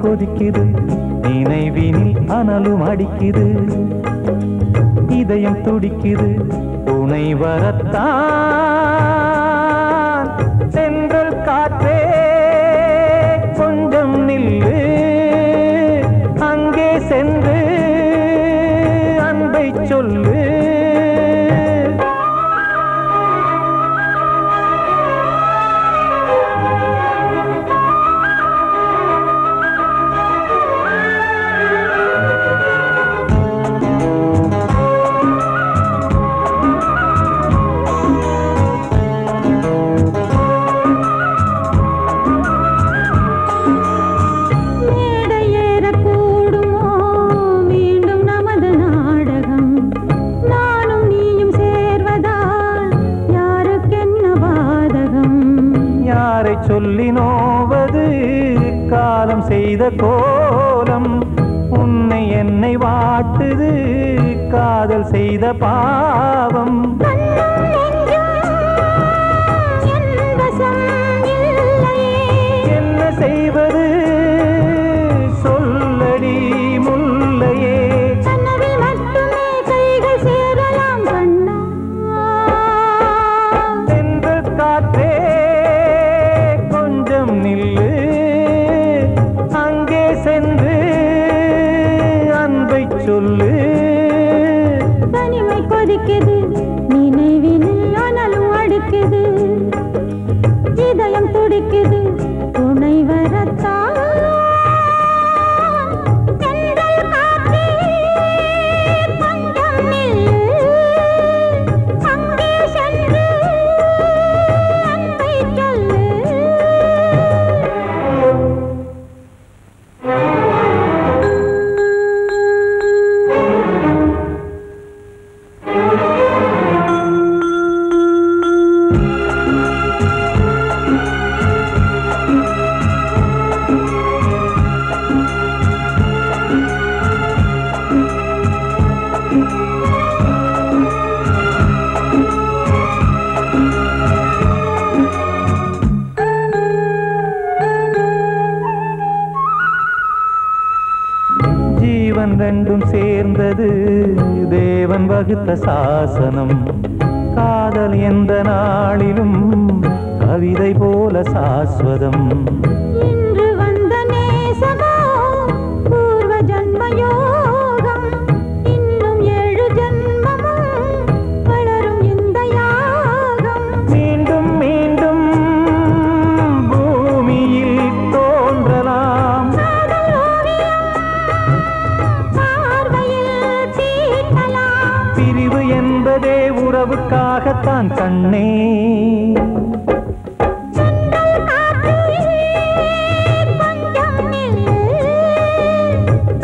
கொதிக்குது நினைவினில் அனலும் அடிக்குது இதயம் துடிக்குது துணை வரத்தான் சென்றல் காற்றே கொஞ்சம் நில்லு அங்கே சென்று அன்பை சொல்லு சொல்லினோவது காலம் செய்த கோலம் உன்னை என்னை வாட்டுது காதல் செய்த பாவம். என்ன செய்வது சொல்லடி முல்லையே. கனவில் மட்டுமே கைகள் சேரலாம் கண்ணா. சென்று காற்றே கொஞ்சம் நில்லு, அங்கே சென்று அன்பை சொல்லு. தனிமை கொதிக்குது நினைவினில் அனலும் அடிக்குது. இதயம் துடிக்குது துணை வரத்தான். தென்றல் காற்றே கொஞ்சம் நில்லு, அங்கே சென்று அன்பை சொல்லு. ஜீவன் ரெண்டும் சேர்ந்தது தேவன் வகுத்த சாசனம். காதல் எந்த நாளிலும் கவிதை போல சாஸ்வதம். இன்று வந்த நேசமோ பூர்வ ஜன்ம யோகம். இன்னும் 7 ஜன்மமும் வளரும் இந்த யாகம். மீண்டும் மீண்டும் பூமியில் தோன்றலாம். காதல் ஓவியம் பார்வையில் தீட்டலாம். பிரிவு என்பதே உறவுக்காகத்தான் கண்ணே. தென்றல் காற்றே கொஞ்சம் நில்லு,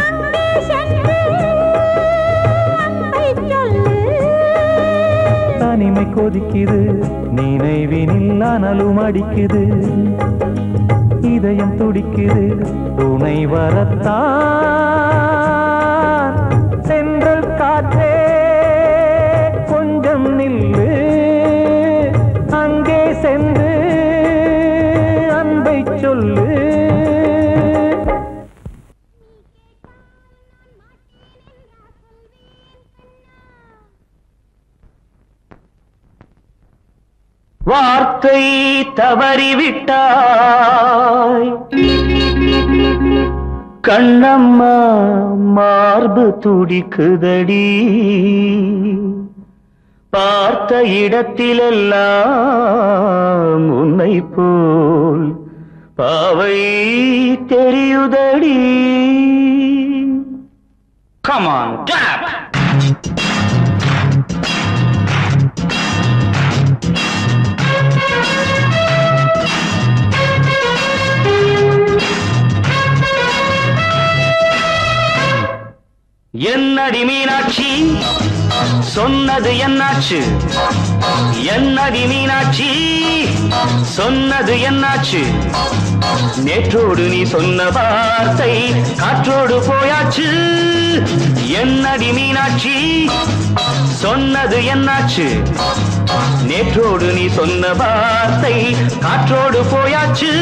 அங்கே சென்று அன்பை சொல்லு. தனிமை கொதிக்குது நினைவினில் அனலும் அடிக்குது. இதயம் துடிக்குது துணை வரத்தான். சென்றல் காற்றே கொஞ்சம் நில்லு, அங்கே சென்று அன்பை சொல்லு. வார்த்தை தவறிவிட்டாய் கண்ணம்மா, மார்பு துடிக்குதடி. பார்த்த இடத்திலெல்லாம் உன்னை போல் பாவை தெரியுதடி. Come on, tap! என்னடி மீனாட்சி சொன்னது என்னாச்சு? என்னடி மீனாட்சி சொன்னது என்னாச்சு? நேற்றோடு நீ சொன்ன வார்த்தை காற்றோடு போயாச்சு. என்னடி மீனாட்சி சொன்னது என்னாச்சு? நேற்றோடு நீ சொன்ன வார்த்தை காற்றோடு போயாச்சு.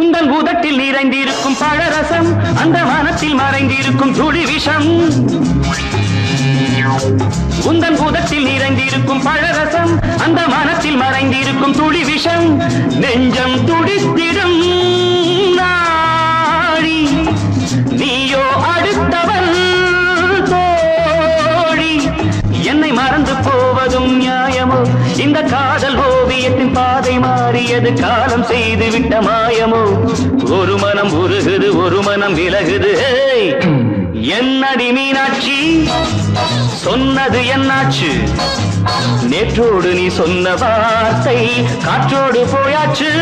உந்தன் பூதத்தில் நிறைந்திருக்கும் பழரசம், அந்த வானத்தில் மறைந்திருக்கும் துளி விஷம். உந்தன் பூதத்தில் நிறைந்திருக்கும் பழரசம், அந்த வானத்தில் மறைந்திருக்கும் துளி விஷம். நெஞ்சம் துடித்திடும் நாடி, நீயோ அடுத்தவன் தோழி. என்னை மறந்து போவதும் நியாயமோ? இந்த காதல் ஓவியத்தின் பாதை மாறியது காலம் செய்து விட்ட மாயமோ? ஒரு மனம் உருகுது, ஒரு மனம் விலகுது. என்னடி மீனாட்சி சொன்னது என்னாச்சு நேற்றோடு நீ சொன்ன வார்த்தை காற்றோடு போயாச்சு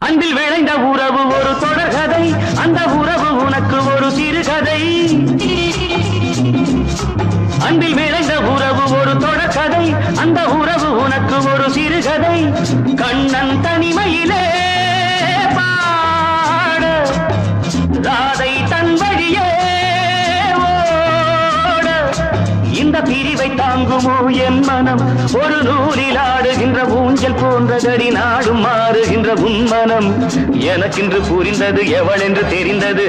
அன்பில் விளைந்த உறவு ஒரு தொடர்கதை அந்த உறவு உனக்கு ஒரு சிறுகதை அன்பில் விளைந்த உறவு ஒரு தொடர்கதை அந்த உறவு உனக்கு ஒரு சிறுகதை கண்ணன் தனிமையிலே பாட ராதை தன் வழியே ஓட இந்த பிரிவை தாங்குமோ என் மனம் ஒரு நூலில் ஆடுகின்ற ஊஞ்சல் போன்றதடி நாடும் மாறுகின்ற உன்மனம் எனக்கென்று புரிந்தது எவள் என்று தெரிந்தது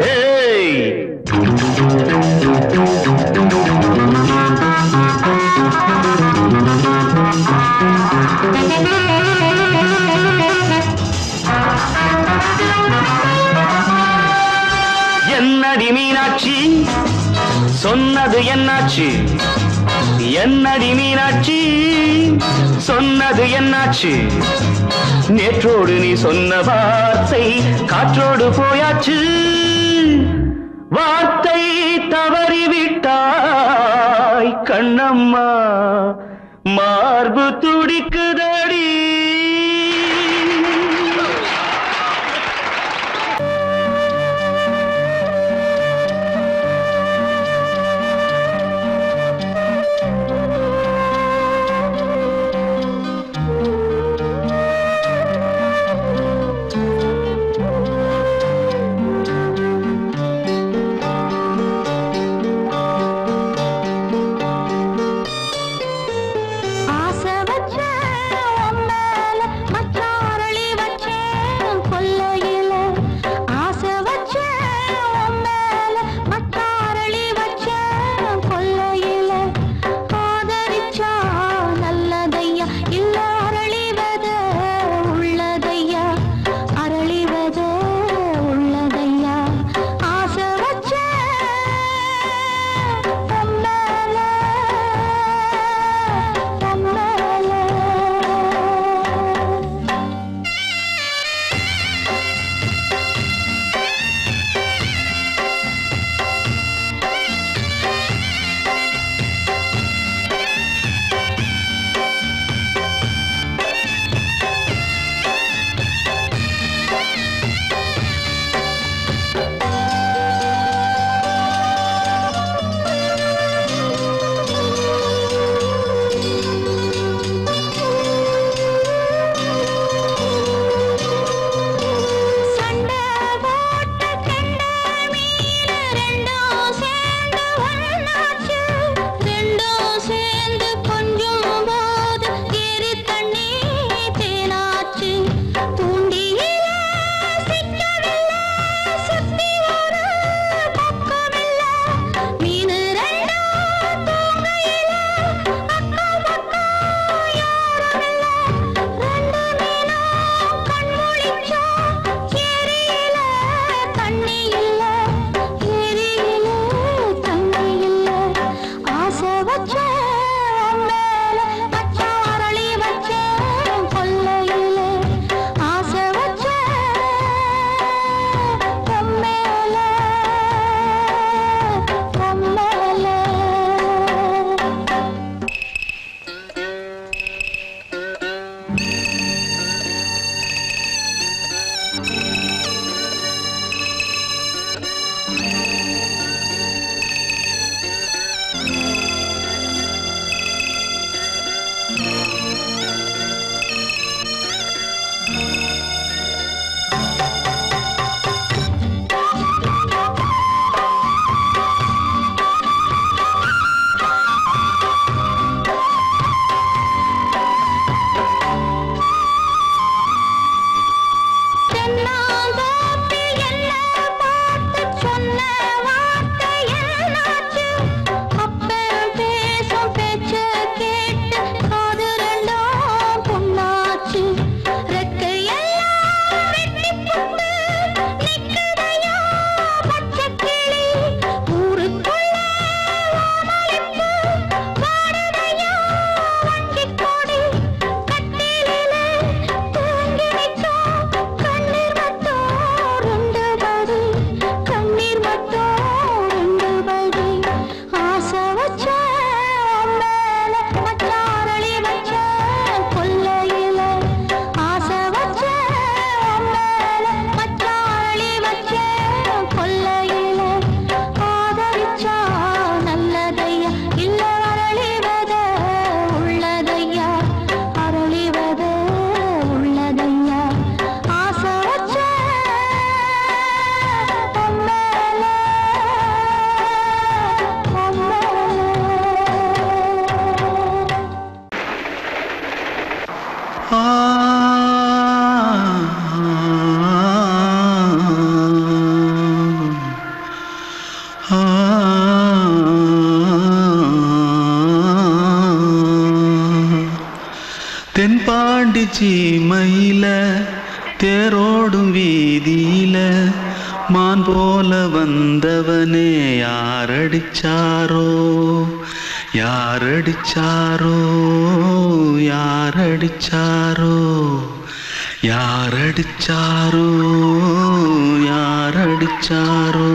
என்னடி மீனாட்சி சொன்னது என்னாச்சு என்னடி மீனாட்சி சொன்னது என்னாச்சு நேற்றோடு நீ சொன்ன வார்த்தை காற்றோடு போயாச்சு வார்த்தை தவறிவிட்டாய் கண்ணம்மா மார்பு துடிக்குதடி ஆசை வச்ச சீமையில தேரோடும் வீதியில மான் போல வந்தவனே யாரடிச்சாரோ யாரடிச்சாரோ யாரடிச்சாரோ யாரடிச்சாரோ யாரடிச்சாரோ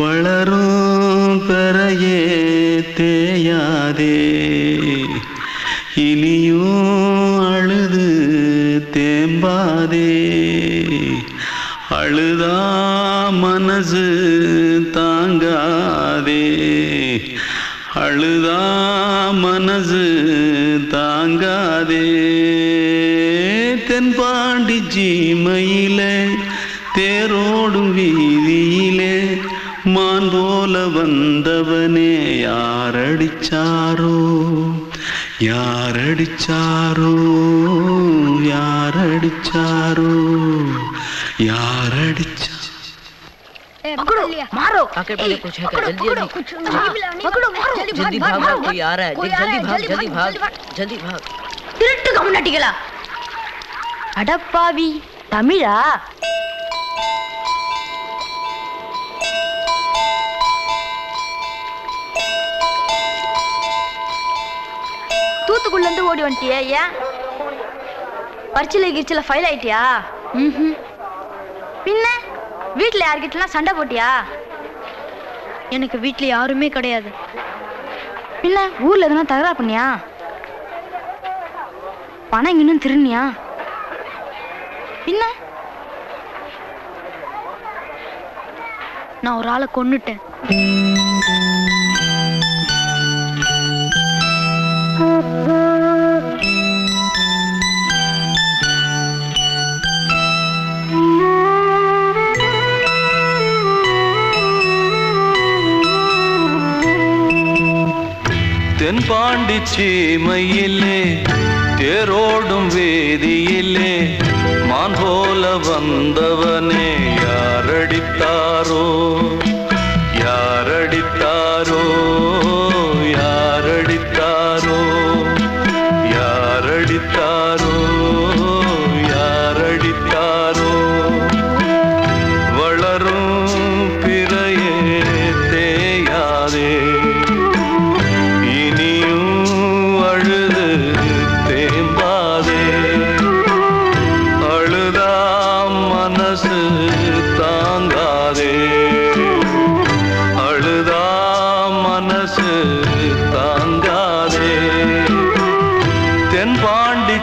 வளரும் பெறையே தேயாதே இனியும் அழுது தேம்பாதே அழுதா மனசு தாங்காதே அழுதா மனசு தாங்காதே தென்பாண்டி சீமையிலே தேரோடும் வீதியிலே மான் போல வந்தவனே யாரடிச்சாரோ யாரடிச்சாரோ யாரடிச்சாரோ யாரடிச்சா पकड़ो मारो आके पहले कुछ है क्या जल्दी जल्दी पकड़ो मारो जल्दी भाग कोई आ रहा है जल्दी भाग जल्दी भाग திருட்டு கம்முனட்டிகளா அடப்பாவி தமிழா தூத்துக்குள்ள இருந்து ஓடி வந்துட்டியா ஏன் பரிச்சையில கிரிச்சில ஃபைல் ஆயிட்டியா பின்ன வீட்டுல யார்கிட்டலாம் சண்டை போட்டியா எனக்கு வீட்டுல யாருமே கிடையாது பின்ன ஊர்ல எதுனா தகராறு பண்ணியா பணம் இன்னும் திருநியா பின்ன நான் ஒரு ஆளை கொன்னுட்டேன் தென்பாண்டி சீமையிலே தேரோடும் வேதியிலே மான் போல வந்தவனே யாரடித்தாரோ யாரடித்தாரோ யாரடித்தாரோ யாரடித்தாரோ யாரடித்தாரோ வளரும் பிறையே தேயாதே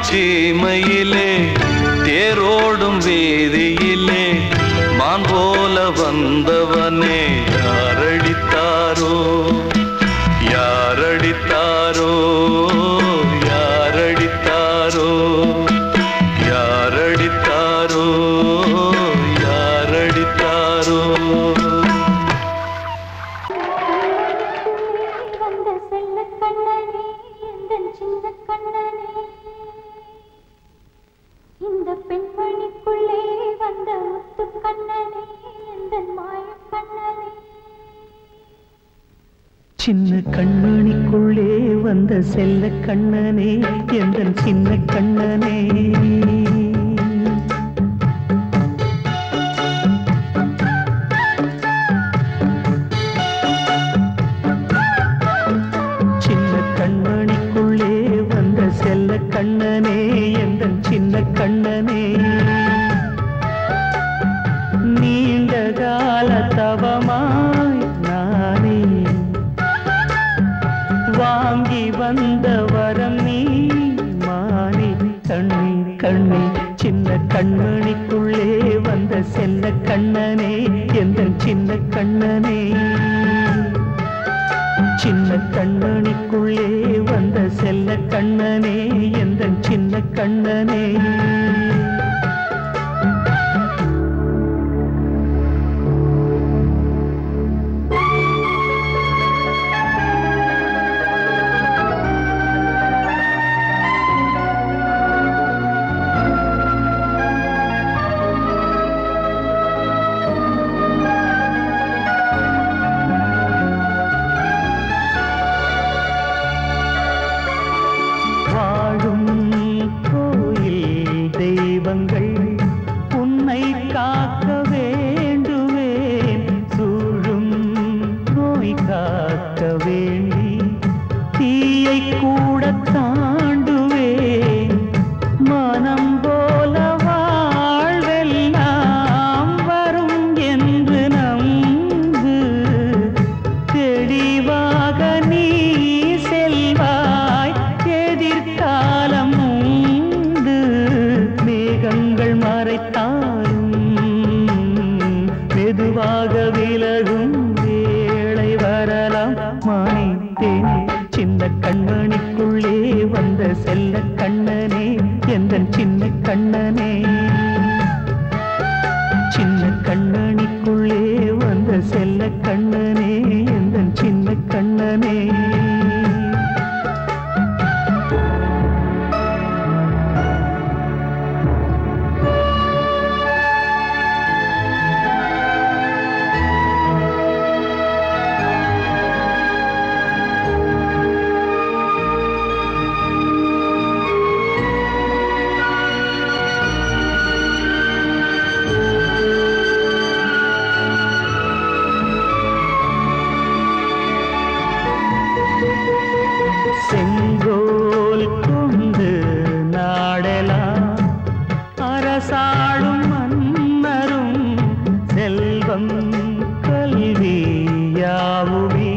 சீமையிலே தேரோடும் வேதியிலே மான் போல வந்தவனே யாரடித்தாரோ யாரடித்தாரோ யாரடித்தாரோ யாரடித்தாரோ யாரடித்தாரோ வந்த செல்ல கண்ணனே எந்தன் சின்ன கண்ணனே இந்த பெண்மணிக்குள்ளே வந்த முத்து கண்ணனே எந்தன் மாய கண்ணனே சின்ன கண்மணிக்குள்ளே வந்த செல்ல கண்ணனே எந்தன் சின்ன கண்ணனே சின்ன கண்மணிக்குள்ளே வந்த செல்ல கண்ணனே எந்தன் சின்ன கண்ணனே நீண்ட கால தவமாய் நானே வாங்கி வந்த வரம் நீ மானே கண்ணே கண்ணே சின்ன கண்மணிக்குள்ளே வந்த செல்ல கண்ணனே எந்தன் சின்ன கண்ணனே சின்ன கண்மணிக்குள்ளே வந்த செல்ல கண்ணனே எந்தன் சின்ன கண்ணனே கோயில் எந்தன் சின்ன கண்ணனே சின்ன கண்ணனிக்குள்ளே வந்த செல்ல கண்ணனே எந்தன் சின்ன கண்ணனே செங்கோல் கொண்டு நாடலாம் அரசாளும் மன்னரும் செல்வம் கல்வி யாவுமே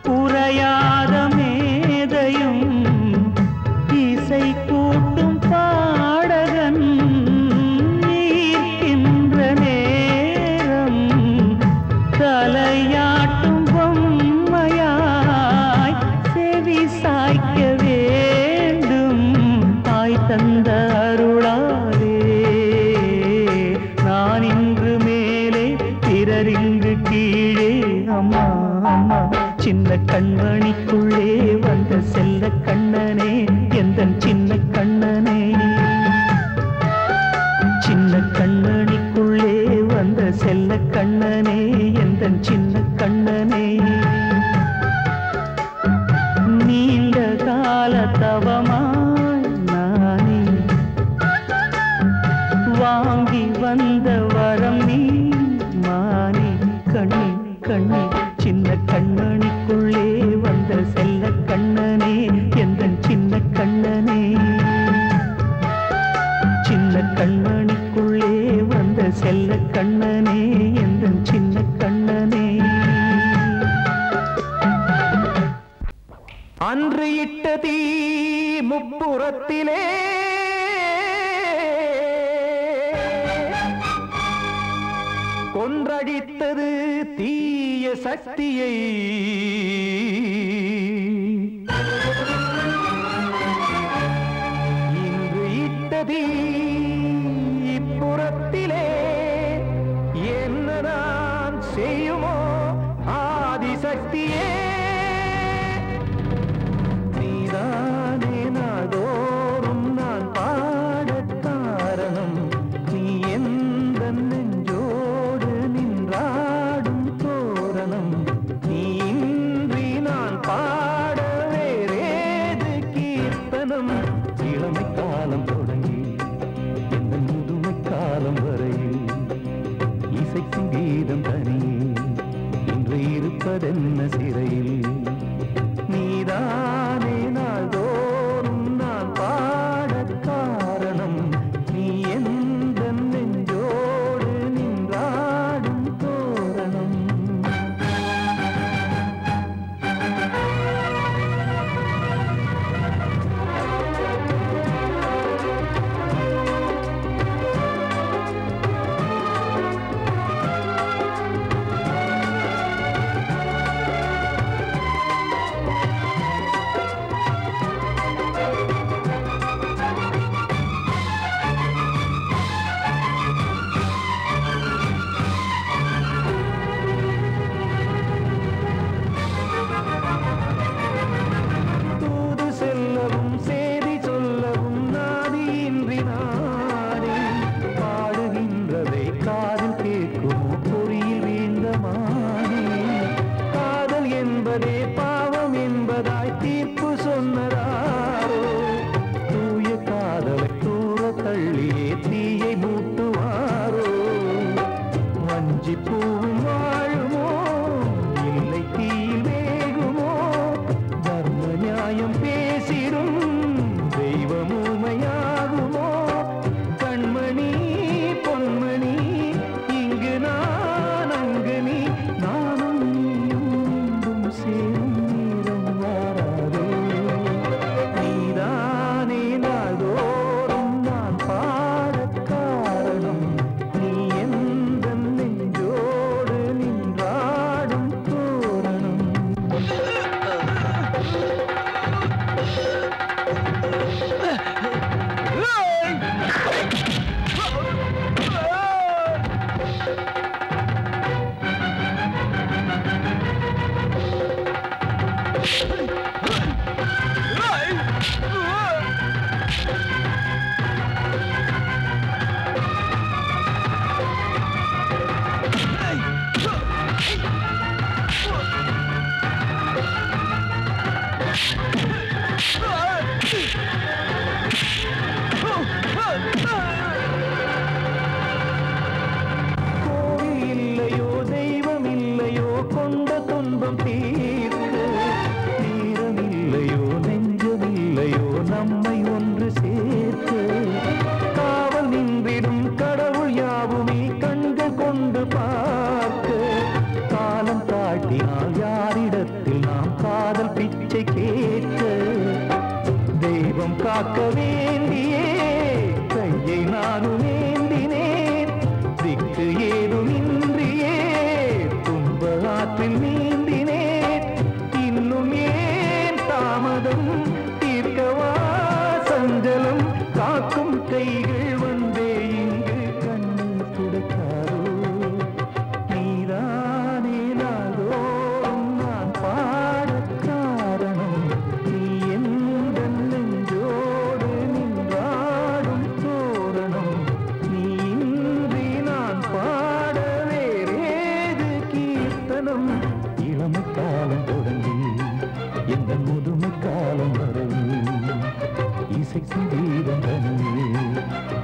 குறையாத மேதையும் இசை கூட்டும் பாடகன் ஈர்க்கின்ற நேரம் தலையாட்டும் பொம்மையாய் செவி சாய்க்க வேண்டும் தாய் தந்த அருளாலே நான் இன்று மேலே பிறரிங்கு கீழே அம்மா அம்மா சின்ன கண்மணிக்குள்ளே வந்த செல்ல கண்ணனே எந்தன் சின்ன கண்ணனே சின்ன கண்ணனிக்குள்ளே வந்த செல்ல கண்ணனே எந்தன் சின்ன கண்ணனே நீண்ட கால தவமாய் நானே வாங்கி வந்த வரம் நீ மானே கண்ணி கண்ணி சின்ன கண்ணனிக்குள்ளே வந்த செல்ல கண்ணனே எந்தன் சின்ன கண்ணனே சின்ன கண்ணனிக்குள்ளே வந்த செல்ல கண்ணனே எந்தன் சின்ன கண்ணனே அன்று இட்ட தீ முப்புறத்திலே கொன்றடித்தது தீய சக்தியை இன்று இட்ட தீ இப்புறத்திலே என்னதான் செய்யுமோ ஆதிசக்தியே நீதானே நாள்தோறும் நான் பாடக் காரணம் நீ எந்த நெஞ்சோடு நின்றாடும் தோரணம் நீ இன்றி நான் பாட வேறேது கீர்த்தனம் இளமை காலம் தொடங்கி கைகள் வந்தே இங்கு கண்ணை துடைக்காதோ நீதானே நாள்தோறும் நான் பாடக் காரணம் நீ எந்த நெஞ்சோடு நின்றாடும் தோரணம் நீ இன்றி நான் பாட வேறேது கீர்த்தனம் இளமை காலம் தொடங்கி எந்த முதுமை காலம் வரையில் இசைக்கும் தீபம் தனியே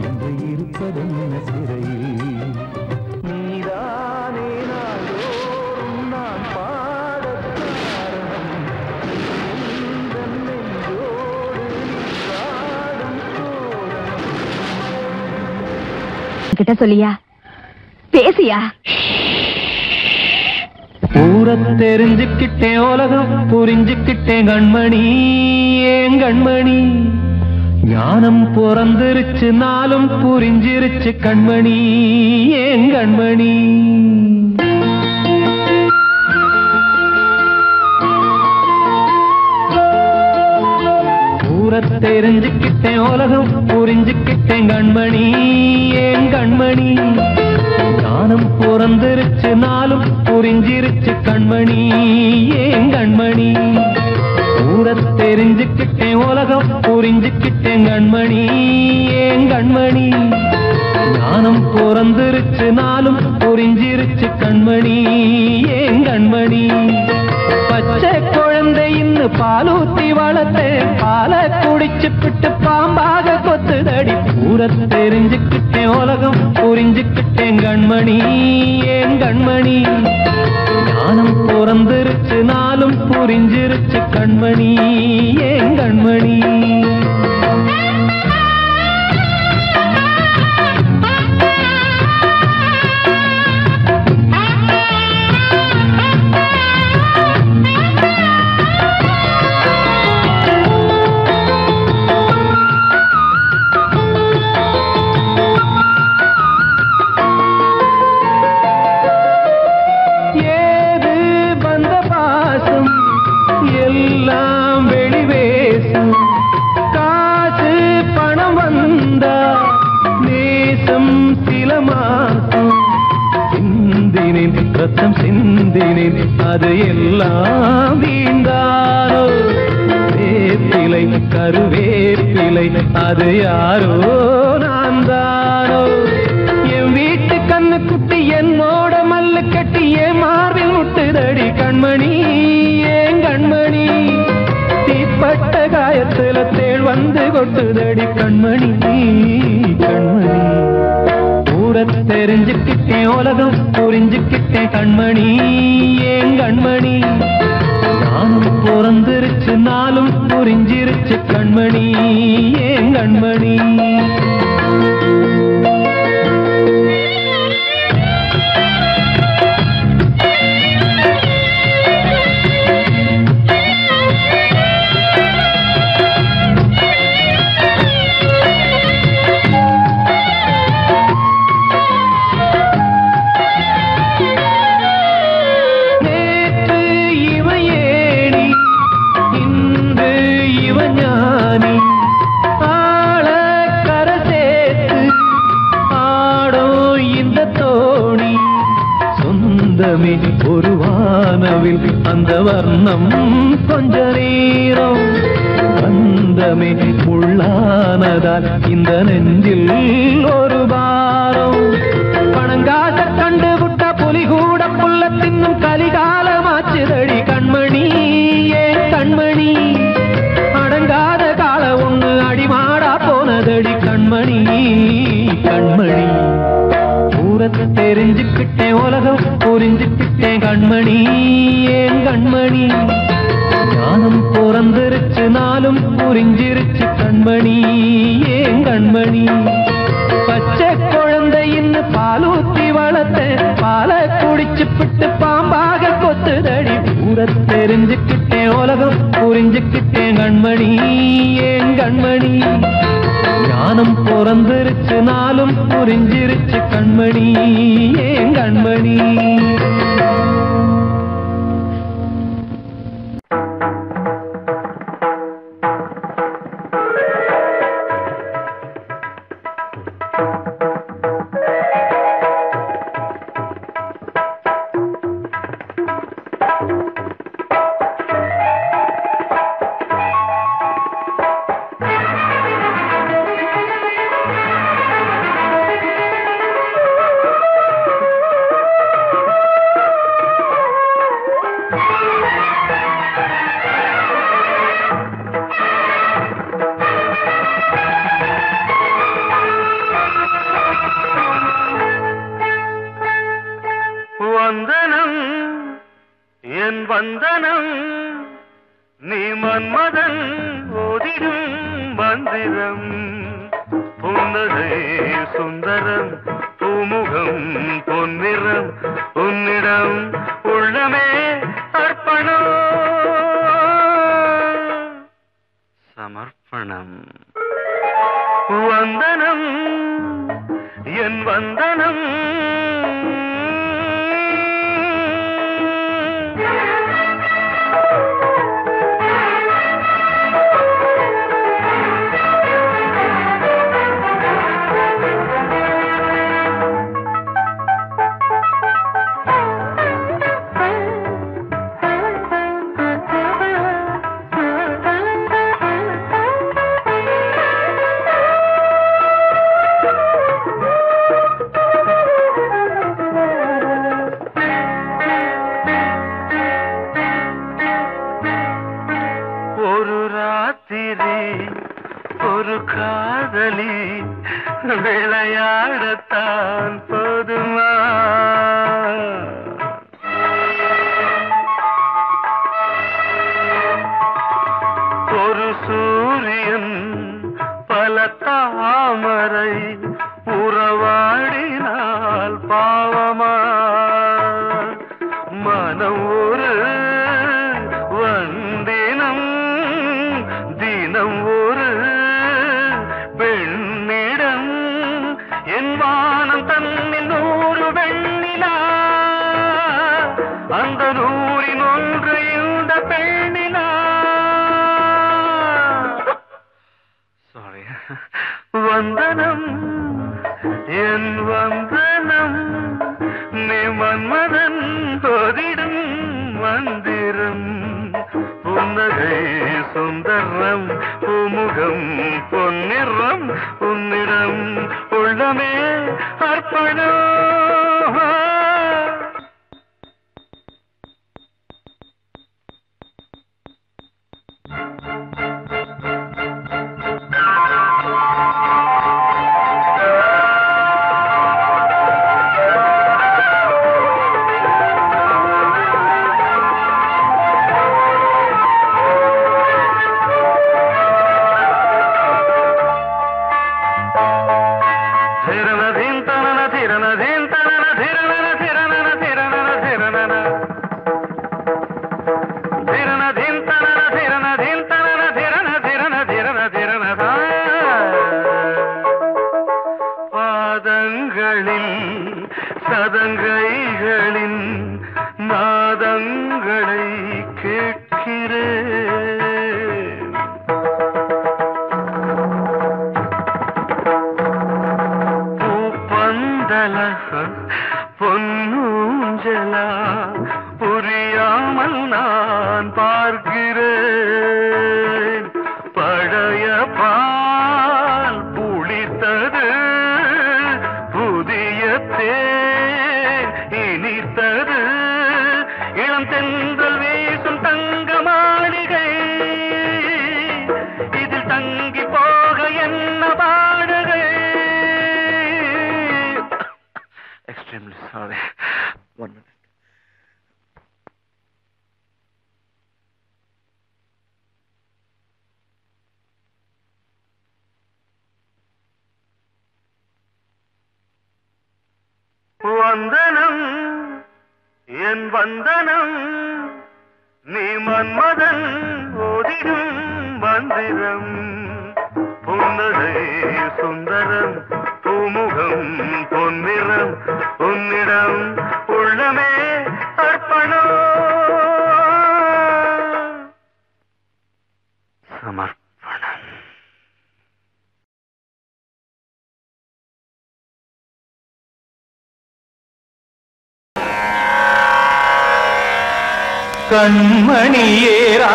என்று இருப்பதென்ன சிறையில் நீதானே நாள்தோறும் நான் பாடக் காரணம் எந்த நெஞ்சோடு நின்றாடும் தோரணம் கிட்ட சொல்லியா பேசியா ஊரை தெரிஞ்சுக்கிட்டேன் உலகம் புரிஞ்சுக்கிட்டேன் கண்மணி ஏன் கண்மணி ஞானம் பிறந்திருச்சு நாளும் புரிஞ்சிருச்சு கண்மணி ஏன் கண்மணி ஊரை தெரிஞ்சுக்கிட்டேன் உலகம் புரிஞ்சுக்கிட்டேன் கண்மணி ஏன் கண்மணி ஞானம் பிறந்திருச்சு நாளும் புரிஞ்சிருச்சு கண்மணி ஏன் கண்மணி ஊரை தெரிஞ்சுக்கிட்டேன் உலகம் புரிஞ்சுக்கிட்டேன் கண்மணி ஏன் கண்மணி ஞானம் பிறந்திருச்சு நாளும் புரிஞ்சிருச்சு கண்மணி ஏன் கண்மணி பச்சை குழந்தை இன்னும் பாலூத்தி வளர்த்தேன் பாலை குடிச்சுப்பிட்டு பாம்பாக கொத்துதடி ஊரை தெரிஞ்சுக்கிட்டேன் உலகம் புரிஞ்சுக்கிட்டேன் கண்மணி ஏன் கண்மணி ஞானம் பிறந்திருச்சு நாளும் புரிஞ்சிருச்சு கண்மணி ஏன் கண்மணி ரத்தம் சிந்தினேன் அது எல்லாம் வீண்டாரோ வேப்பிலை கருவேப்பிலை அது யாரோ நான் தானோ என் வீட்டு கண்ணு குட்டி என்னோட மல்லு கட்டி என் மார்பில் முட்டுதடி கண்மணி ஏன் கண்மணி தீப்பட்ட காயத்துல தேள் வந்து கொட்டுதடி கண்மணி கண்மணி ஊரை தெரிஞ்சுக்கிட்டேன் உலகம் புரிஞ்சுக்கிட்டேன் கண்மணி ஏன் கண்மணி நானும் பிறந்திருச்சு நாளும் புரிஞ்சிருச்சு கண்மணி ஏன் கண்மணி ஒரு வானவில் அந்த வர்ணம் கொஞ்ச நேரம் வந்தமே உள்ளானதால் இந்த நெஞ்சில் ஒரு பாரம் பணங்காச கண்டு விட்ட புலி கூட புல்ல தின்னும் கலிகாலமாச்சுதடி கண்மணி ஏன் கண்மணி அடங்காத கால ஒண்ணு அடிமாடா போனதடி கண்மணி கண்மணி தெரிஞ்சுக்கிட்டேன் உலகம் புரிஞ்சுக்கிட்டேன் கண்மணி ஏன் கண்மணி ஞானம் பிறந்திருச்சு நாளும் புரிஞ்சிருச்சு கண்மணி ஏன் கண்மணி பச்சை குழந்தை இன்னும் பாலூத்தி வளர்த்தேன் பாலை குடிச்சுப்பிட்டு பாம்பாக கொத்துதடி ஊரை தெரிஞ்சுக்கிட்டேன் உலகம் புரிஞ்சுக்கிட்டேன் கண்மணி ஏன் கண்மணி ஞானம் பிறந்திருச்சு நாளும் புரிஞ்சிருச்சு கண்மணி ஏன் கண்மணி வந்தனம் என் வந்தனம் நீ மன்மதன் ஓதிடும் மந்திரம் புன்னகை சுந்தரம் பூமுகம் பொன்னிறம் உன்னிடம் உள்ளமே அர்ப்பணம் சமர்ப்பணம் வந்தனம் என் வந்தனம் ஒரு காதலி விளையாடத்தான் போதுமா ஒரு சூரியன் பல தாமரை உறவாடினால் பாவமா மனம் ஒரு வந்தினம் தினம் ஒரு பெண்ணிடம் என் வானம் தன்னில் 100 வெண்ணிலா அந்த 100ன் ஒன்று இந்த பெண்ணிலா சாரி வந்தனம் என் வந்தனம் நீ மன்மதன் ஓதிடும் மந்திரம் புன்னகை சுந்தரம் பூமுகம் பொன்னிறம் உன்னிடம் உள்ளமே அர்ப்பணம் சதங்கைகளின் நாதங்களை கேட்கிறேன் பூப்பந்தல பொன்னூஞ்சலா புரியாமல் நான் பார்க்கிறேன் பழைய பால் புளித்தது புதிய இனித்தது இளம் தென்றல் வீசும் தங்க மாளிகை இதில் தங்கி போக என்ன பாடுகை எக்ஸ்ட்ரீம்லி சாரி ஒன் மினிட் வந்தனம் என் வந்தனம் நீ மன்மதன் ஓதிடும் மந்திரம் புன்னகை சுந்தரம் பூமுகம் பொன்னிறம் உன்னிடம் உள்ளமே அர்ப்பணம் சமர்ப்பணம் கண்மணியேராத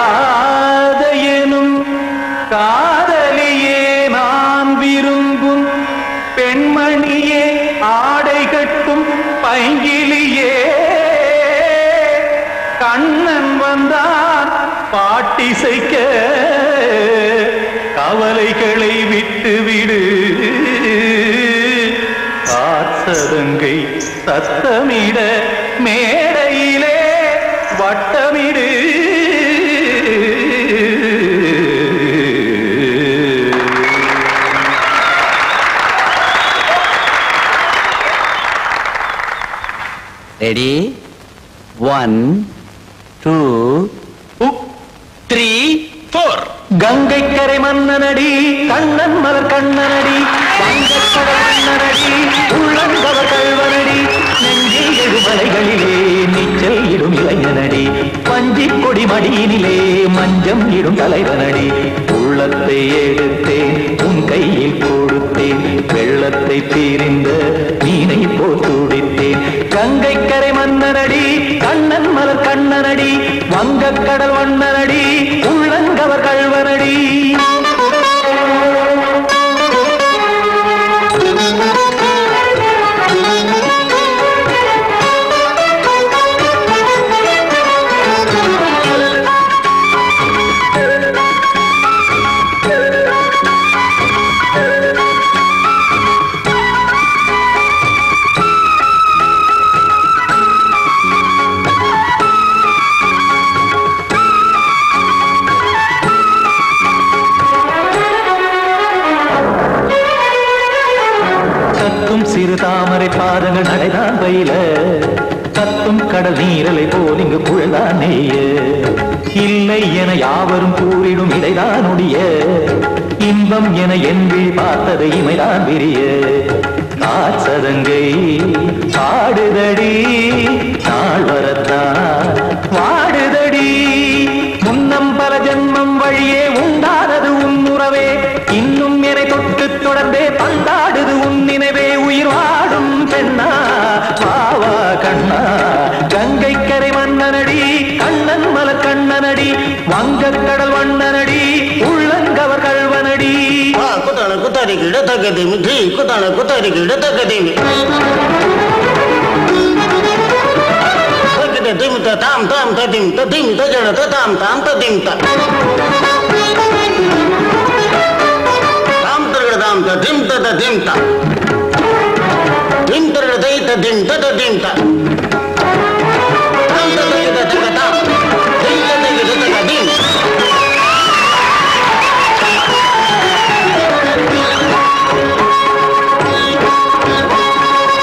எனும் காதலியே நான் விரும்பும் பெண்மணியே ஆடை கட்டும் பைங்கிலியே கண்ணன் வந்தான் பாட்டிசைக்க கவலைகளை விட்டுவிடு காசதங்கை சத்தமிட மேடையிலே வட்டமிடு ரெடி 1 2 3 4 கங்கை கரை மன்னனடி கண்ணன் மலர் கண்ணனடி வங்கக்கடல் மன்னனடி உள்ளங்கவர் கல்வனடி நெஞ்சில் எழுமலைகளிலே நீச்சல் இடும் இளைஞனடி பஞ்சிக் கொடி மடியினிலே மஞ்சம் இடும் தலைவனடி உள்ளத்தை எடுத்தேன் உன் கையில் கொடுத்தேன் வெள்ளத்தை தீரிந்த மீனை போல் துடித்தேன் கங்கை கரை மன்னனடி கண்ணன் மலர் கண்ணனடி வங்கக்கடல் வண்ணனடி உள்ளங்கவர் கல்வனடி சிறு தாமரை பாதங்கள் நடைதான் பயில கத்தும் கடல் நீரலை போல் இங்கு குழல்தான் நெய்ய இல்லை என யாவரும் கூறிடும் இடைதான் உடைய இன்பம் என என்பி பார்த்தது இமைதான் விரிய காசதங்கை பாடுதடி நாள் வரத்தான் வாடுதடி முன்னம் பல ஜென்மம் வழியே உண்டானது உன் உறவே இன்னும் என்னை தொட்டு தொடர்ந்தே பந்தாடுது உன் நினைவே உயிர் வாடும் பெண்ணா பாவா கண்ணா கங்கை கரை மன்னனடி கண்ணன் மலர் கண்ணனடி வங்கக்கடல் வண்ணனடி உள்ளங்கவர் கல்வனடி குத்தான குத்தாரி கிட தகதிமி தி குத்தான குத்தாரி கிட தகதிமி திம் தாம் தாம் ததிம் ததிம் தஜட தாம் தாம் ததிம் தாம் தரகட தாம் ததிம் ததிம் தாம் திம் தரகட தை ததிம் ததிம் தாம் தாம் தரகட தகதாம் திம் தரகட தகதிம்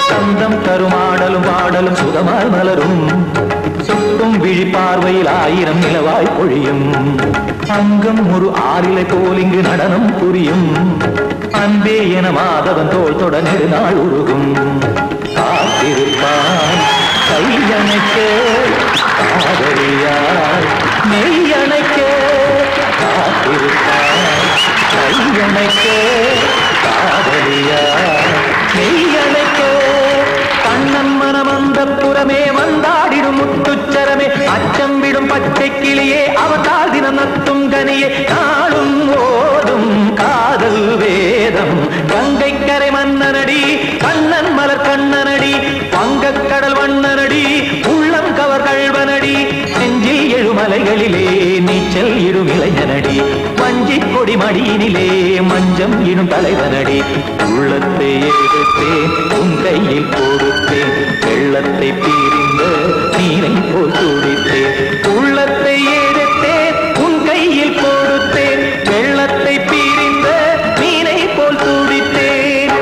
சந்தம் கருமாடலும் பாடலும் சுதமாய் மலரும் சுட்டும் விழி பார்வையில் ஆயிரம் நிலவாய் பொழியும் அங்கம் ஒரு ஆறிலை போல் இங்கு நடனம் புரியும் அன்பே என மாதவன் தோள் தொட நெடுநாள் உருகும் காத்திருப்பான் கையணைக்க காதலியாய் மெய்யணைக்க காத்திருப்பான் கையணைக்க காதலியாய் மெய்யணைக்க கண்ணன் மனமந்த புறமே வந்தாடிடும் முத்துச்சரமே அச்சம் விடும் பச்சை கிளியே அவதால் தினம் நத்தும் கனியே நாளும் ஓதும் காதல் வேதம் கங்கை கரை மன்னனடி கண்ணன் மலர் கண்ணனடி வங்கக்கடல் வண்ணனடி உள்ளம் கவர் கல்வனடி நெஞ்சில் எழுமலைகளிலே நீச்சல் இடும் இளைஞனடி வஞ்சிக் கொடி மடியினிலே மஞ்சம் இடும் தலைவனடி உள்ளத்தை எடுத்தேன் உன் கையில் கொடுத்தேன் வெள்ளத்தை பீரிந்த நீரை போல் துடித்தேன் உள்ளத்தை எடுத்தேன் உன் கையில் கொடுத்தேன் வெள்ளத்தை பீரிந்த நீரை போல் துடித்தேன்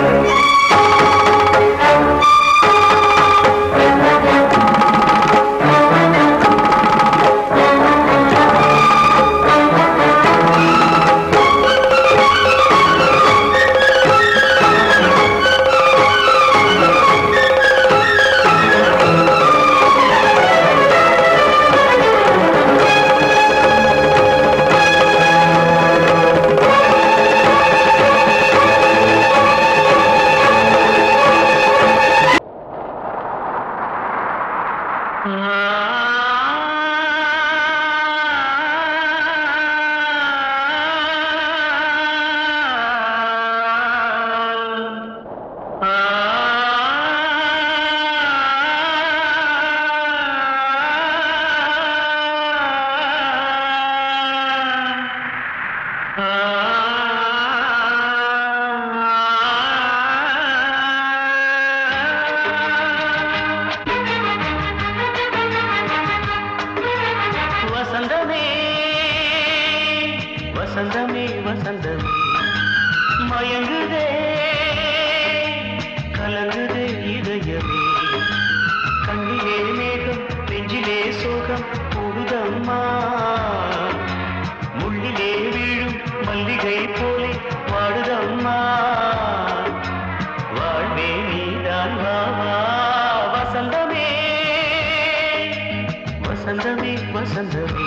வசந்தமே வசந்தமே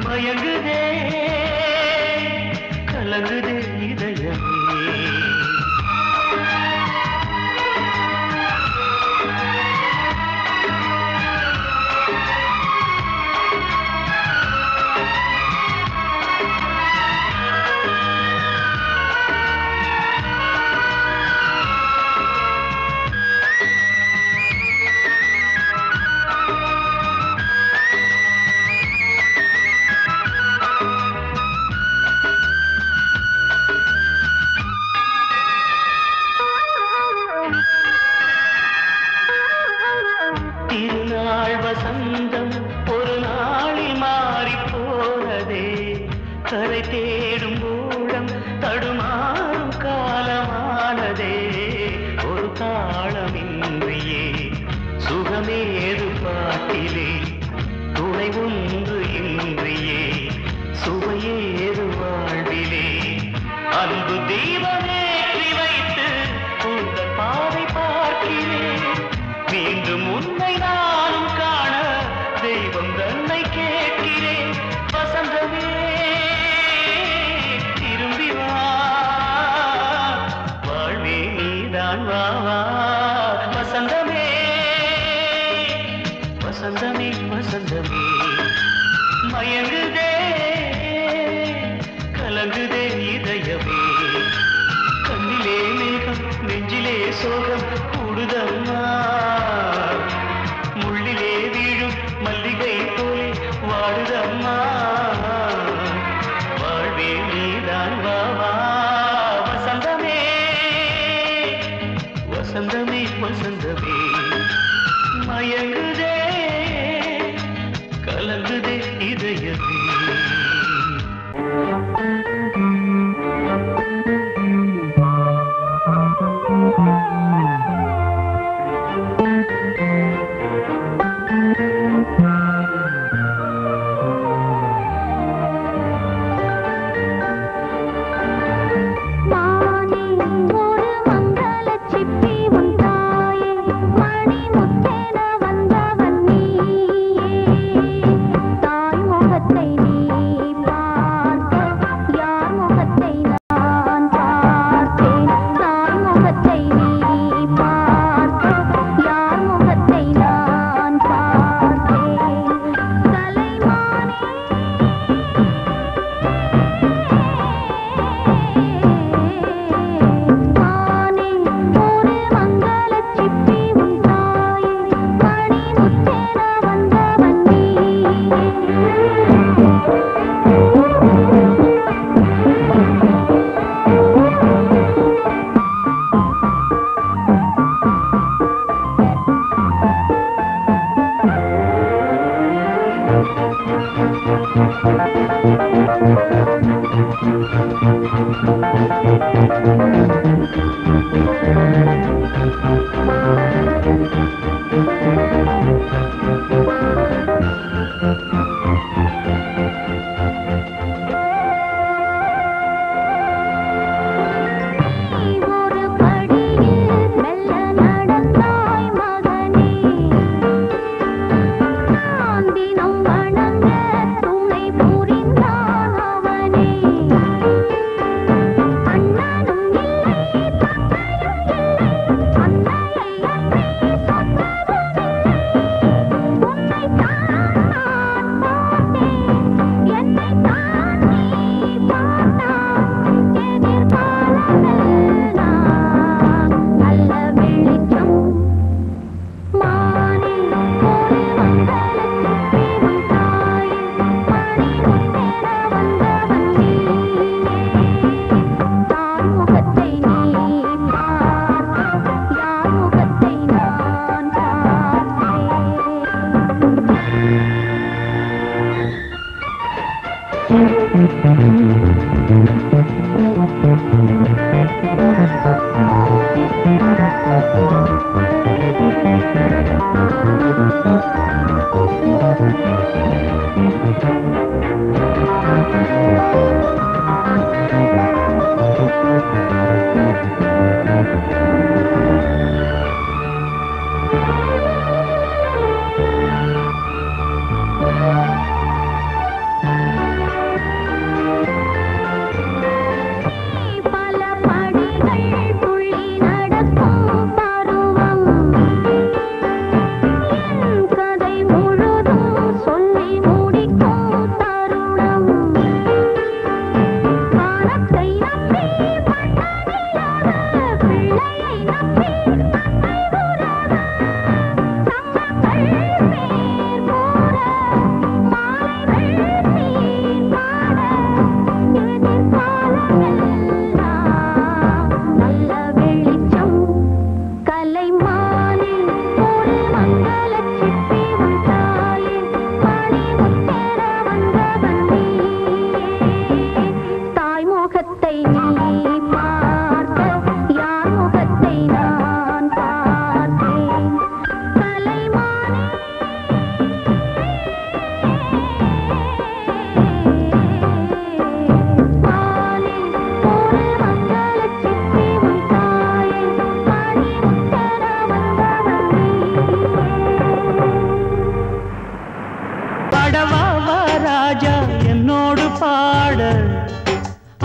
மயங்குதே கலங்குதே இதயமே திருநாள் வசந்தம் ஒரு நாளில் மாறி போனதே கரை தேடும் ஊழம் தடுமாறும் காலமானதே ஒரு தாளமின்றியே சுகமேது பாட்டிலே துணை ஒன்று இன்றியே சுவையேது வாழ்விலே அன்பு தீபமேற்றி வைத்து உங்கள் பாதை பார்க்கிறேன் மீண்டும் உன்னை நானும் காண தெய்வம் தன்னை கேட்கிறேன் வசந்தமே திரும்பி வா வாழ்வே நீதான் வா வசந்தமே வசந்தமே வசந்தமே மயங்குதே கலங்குதே இதயமே கண்ணிலே மேகம் நெஞ்சிலே சோகம் கூடுதம்மா முள்ளிலே வீழும் மல்லிகை போலே வாடுதம்மா வாழ்வே நீதான் வா வசந்தமே வசந்தமே வசந்தமே மயங்குதே கலங்குதே இதயமே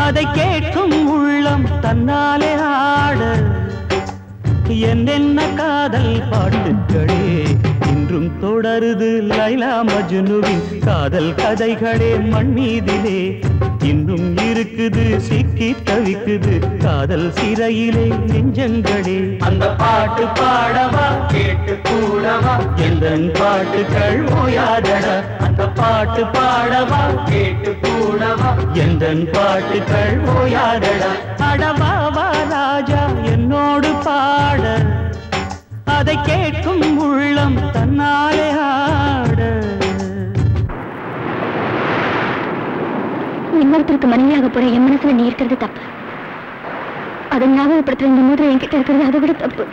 அதை கேட்கும் உள்ளம் தன்னாலே ஆட என்னென்ன காதல் பாட்டுகளே இன்றும் தொடருது லைலா மஜ்னுவின் காதல் கதைகளே மண் மீதிலே இன்னும் இருக்குது சிக்கி தவிக்குது காதல் சிறையிலே நெஞ்சங்களே அந்த பாட்டு பாடவா கேட்டு கூடவா எந்தன் பாட்டுகள் ஓயாதடா அந்த பாட்டு பாடவா கேட்டு கூடவா எந்தன் பாட்டுகள் ஓயாதடா அடவாவா ராஜா என்னோடு பாட அதை கேட்கும் உள்ளம் தன்னாலே ஆட இன்னொருத்தருக்கு மனைவியாக போற என் மனசுல நீ இருக்கிறது தப்பு அதை ஞாபகப்படுத்துற இந்த மூதிரை என்கிட்ட இருக்கிறது அதை விட தப்பு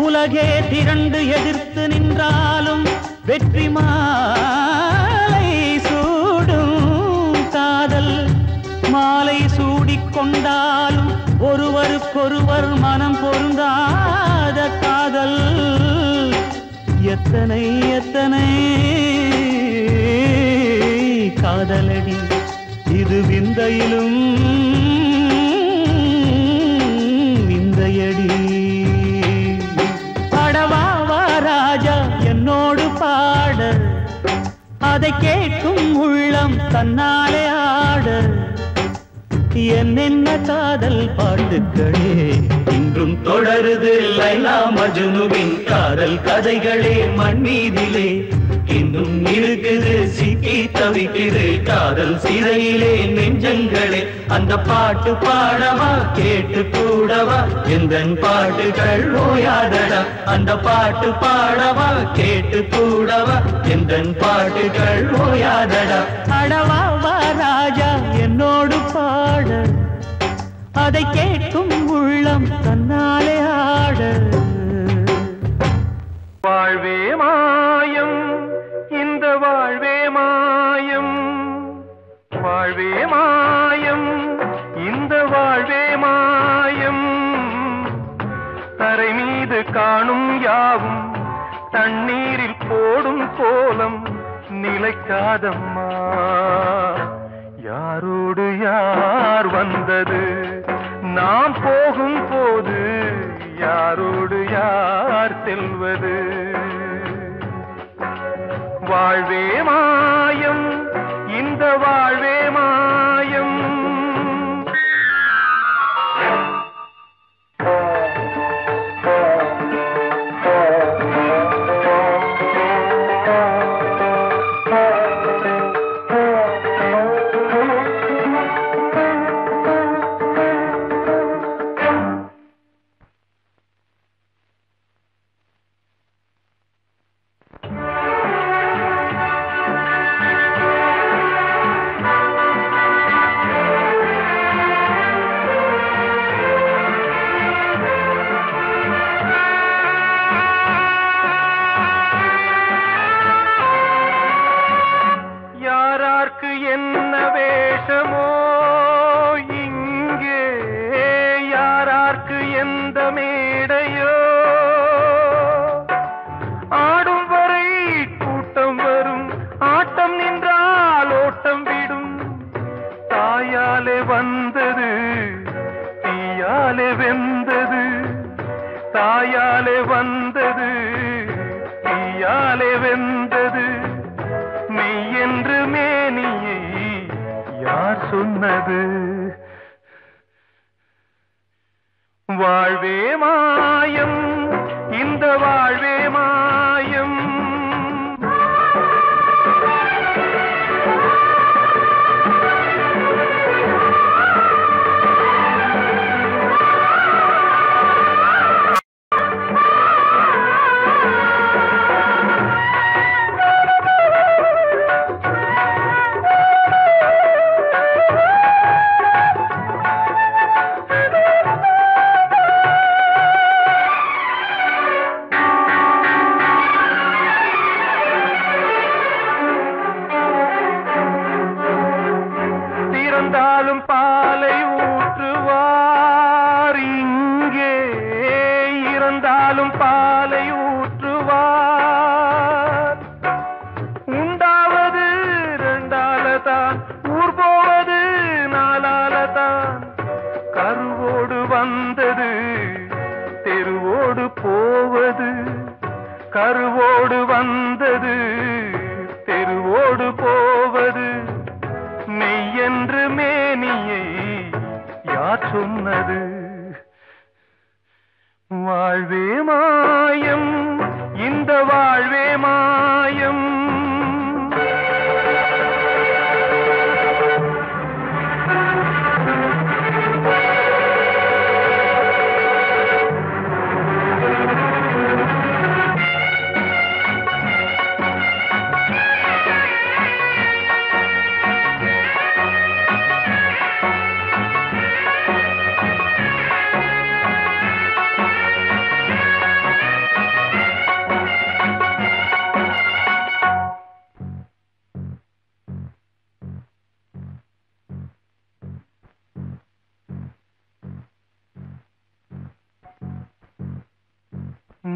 உலகே திரண்டு எதிர்த்து நின்றாலும் வெற்றி மாலை சூடும் காதல் மாலை சூடிக்கொண்டாலும் ஒருவருக்கொருவர் மனம் பொருந்தாத காதல் எத்தனை எத்தனை காதலடி இது விந்தையிலும் விந்தையடி ராஜா என்னோடு பாட அதை கேட்கும் உள்ளம் தன்னாலே ஆட என்னென்ன காதல் பாட்டுகளே இன்றும் தொடருது லைலா மஜ்னுவின் காதல் கதைகளே மண் மீதிலே இன்னும் இருக்குது சிக்கி தவிக்குது காதல் சிறையிலே நெஞ்சங்களே அந்த பாட்டு பாடவா கேட்டு கூடவா எந்தன் பாட்டுகள் ஓயாதடா அந்த பாட்டு பாடவா கேட்டு கூடவா எந்தன் பாட்டுகள் ஓயாதடா அடவாவா ராஜா என்னோடு பாட அதை கேட்கும் உள்ளம் தன்னாலே ஆட வாழ்வே மாயம் இந்த வாழ்வே மாயம் வாழ்வே மாயம் இந்த வாழ்வே மாயம் தரை மீது காணும் யாவும் தண்ணீரில் போடும் கோலம் நிலைக்காதம்மா யாரோடு யார் வந்தது நாம் போகும் போது யாரோடு யார் செல்வது வாழ்வே மாயம் இந்த வாழ்வே மாயம் என்ன வேஷமோ இங்கே யாரார்க்கு எந்த மேடையோ ஆடும் வரை கூட்டம் வரும் ஆட்டம் நின்றால் ஓட்டம் விடும் தாயாலே வந்தது தீயாலே வெந்தது தாயாலே வந்தது தீயாலே வெந்தது மெய் என்று மேனியை யார் சொன்னது வாழ்வே மாயம் இந்த வாழ்வே மாயம் கருவோடு வந்தது தெருவோடு போவது, கருவோடு வந்தது தெருவோடு போவது, மெய்யென்று மேனியை யார் சொன்னது? வாழ்வே மாயம், இந்த வாழ்வே மாயம்.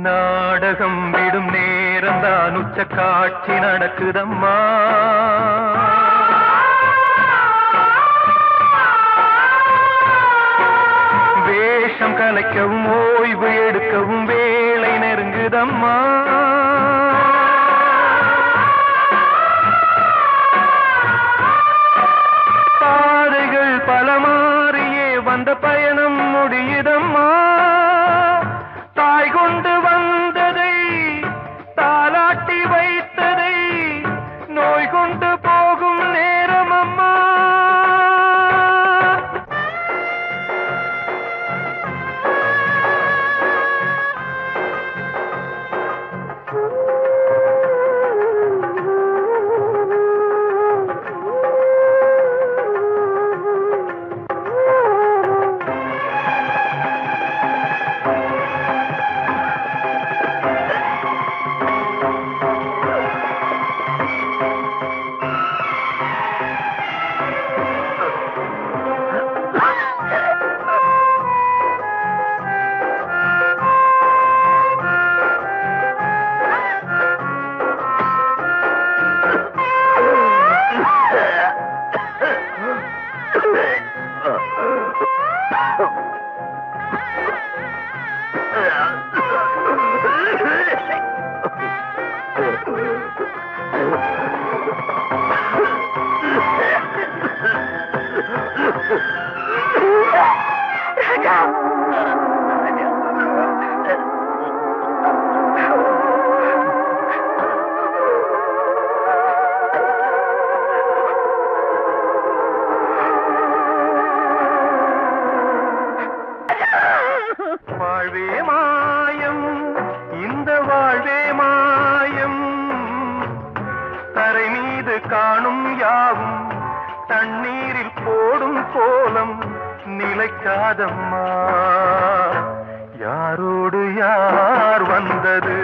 நாடகம் விடும் நேரம் தான் உச்ச காட்சி நடக்குதம்மா. வேஷம் கலைக்கவும் ஓய்வு எடுக்கவும் வேளை நெருங்குதம்மா. பாதைகள் பல மாறியே வந்த பயணம் முடியுதம்மா. தாய் கொண்டு வந்ததை தாலாட்டி வைத்ததை நோய் கொண்டு போகும் நேரம் அம்மா. வாழ்வே மாயம், இந்த வாழ்வே மாயம். தரை மீது காணும் யாவும் தண்ணீரில் போடும் கோலம் நிலைக்காதம்மா. யாரோடு யார் வந்தது?